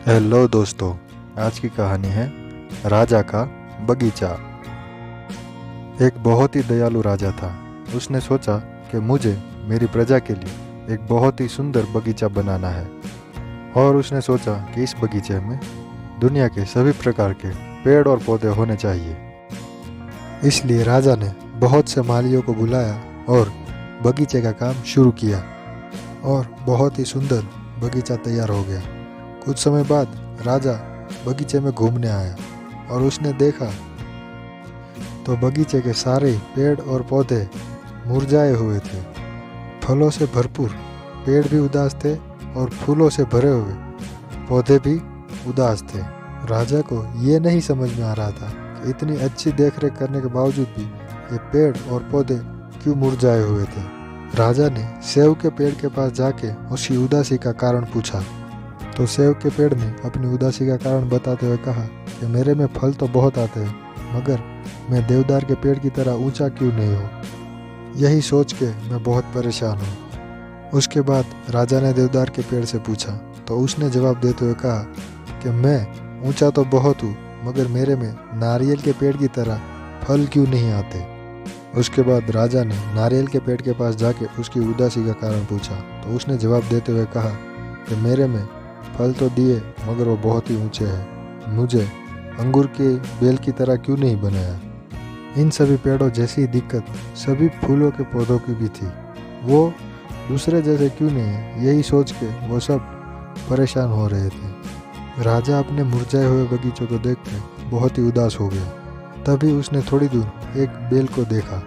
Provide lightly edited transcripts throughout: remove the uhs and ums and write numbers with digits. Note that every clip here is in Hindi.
हेलो दोस्तों। आज की कहानी है राजा का बगीचा। एक बहुत ही दयालु राजा था। उसने सोचा कि मुझे मेरी प्रजा के लिए एक बहुत ही सुंदर बगीचा बनाना है और उसने सोचा कि इस बगीचे में दुनिया के सभी प्रकार के पेड़ और पौधे होने चाहिए। इसलिए राजा ने बहुत से मालियों को बुलाया और बगीचे का काम शुरू किया और बहुत ही सुंदर बगीचा तैयार हो गया। कुछ समय बाद राजा बगीचे में घूमने आया और उसने देखा तो बगीचे के सारे पेड़ और पौधे मुरझाए हुए थे। फलों से भरपूर पेड़ भी उदास थे और फूलों से भरे हुए पौधे भी उदास थे। राजा को ये नहीं समझ में आ रहा था कि इतनी अच्छी देखरेख करने के बावजूद भी ये पेड़ और पौधे क्यों मुरझाए हुए थे। राजा ने सेव के पेड़ के पास जाके उसकी उदासी का कारण पूछा तो सेव के पेड़ ने अपनी उदासी का कारण बताते हुए कहा कि मेरे में फल तो बहुत आते हैं, मगर मैं देवदार के पेड़ की तरह ऊंचा क्यों नहीं हूँ। यही सोच के मैं बहुत परेशान हूँ। उसके बाद राजा ने देवदार के पेड़ से पूछा तो उसने जवाब देते हुए कहा कि मैं ऊंचा तो बहुत हूँ, मगर मेरे में नारियल के पेड़ की तरह फल क्यों नहीं आते। उसके बाद राजा ने नारियल के पेड़ के पास जाके उसकी उदासी का कारण पूछा तो उसने जवाब देते हुए कहा कि मेरे में फल तो दिए, मगर वो बहुत ही ऊंचे हैं। मुझे अंगूर के बेल की तरह क्यों नहीं बनाया। इन सभी पेड़ों जैसी दिक्कत सभी फूलों के पौधों की भी थी। वो दूसरे जैसे क्यों नहीं है, यही सोच के वो सब परेशान हो रहे थे। राजा अपने मुरझाए हुए बगीचों को देख के बहुत ही उदास हो गया। तभी उसने थोड़ी दूर एक बेल को देखा।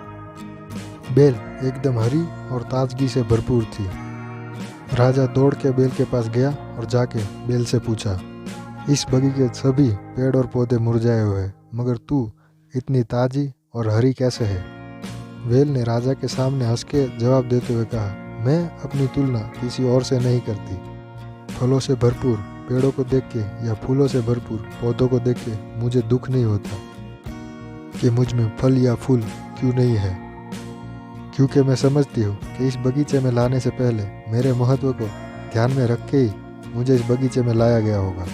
बेल एकदम हरी और ताजगी से भरपूर थी। राजा दौड़ के बेल के पास गया और जाके बेल से पूछा, इस बगीचे के सभी पेड़ और पौधे मुरझाए हुए हैं, मगर तू इतनी ताजी और हरी कैसे है। बेल ने राजा के सामने हंस के जवाब देते हुए कहा, मैं अपनी तुलना किसी और से नहीं करती। फलों से भरपूर पेड़ों को देख के या फूलों से भरपूर पौधों को देख के मुझे दुख नहीं होता कि मुझ में फल या फूल क्यों नहीं है, क्योंकि मैं समझती हूँ कि इस बगीचे में लाने से पहले मेरे महत्व को ध्यान में रख के ही मुझे इस बगीचे में लाया गया होगा।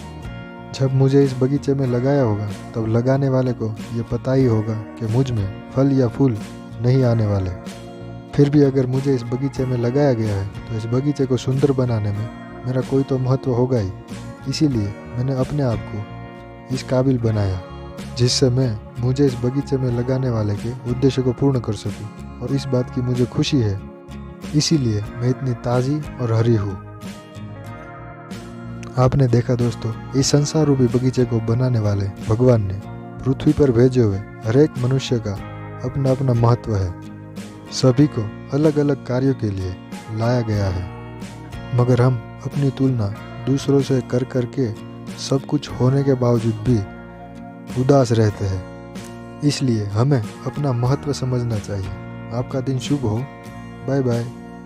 जब मुझे इस बगीचे में लगाया होगा तब लगाने वाले को ये पता ही होगा कि मुझ में फल या फूल नहीं आने वाले। फिर भी अगर मुझे इस बगीचे में लगाया गया है तो इस बगीचे को सुंदर बनाने में मेरा कोई तो महत्व होगा ही। इसीलिए मैंने अपने आप को इस काबिल बनाया जिससे मैं मुझे इस बगीचे में लगाने वाले के उद्देश्य को पूर्ण कर सकूं, और इस बात की मुझे खुशी है। इसीलिए मैं इतनी ताज़ी और हरी हूँ। आपने देखा दोस्तों, इस संसार रूपी बगीचे को बनाने वाले भगवान ने पृथ्वी पर भेजे हुए हर एक मनुष्य का अपना अपना महत्व है। सभी को अलग अलग कार्यों के लिए लाया गया है, मगर हम अपनी तुलना दूसरों से कर करके सब कुछ होने के बावजूद भी उदास रहते हैं। इसलिए हमें अपना महत्व समझना चाहिए। आपका दिन शुभ हो। Bye bye.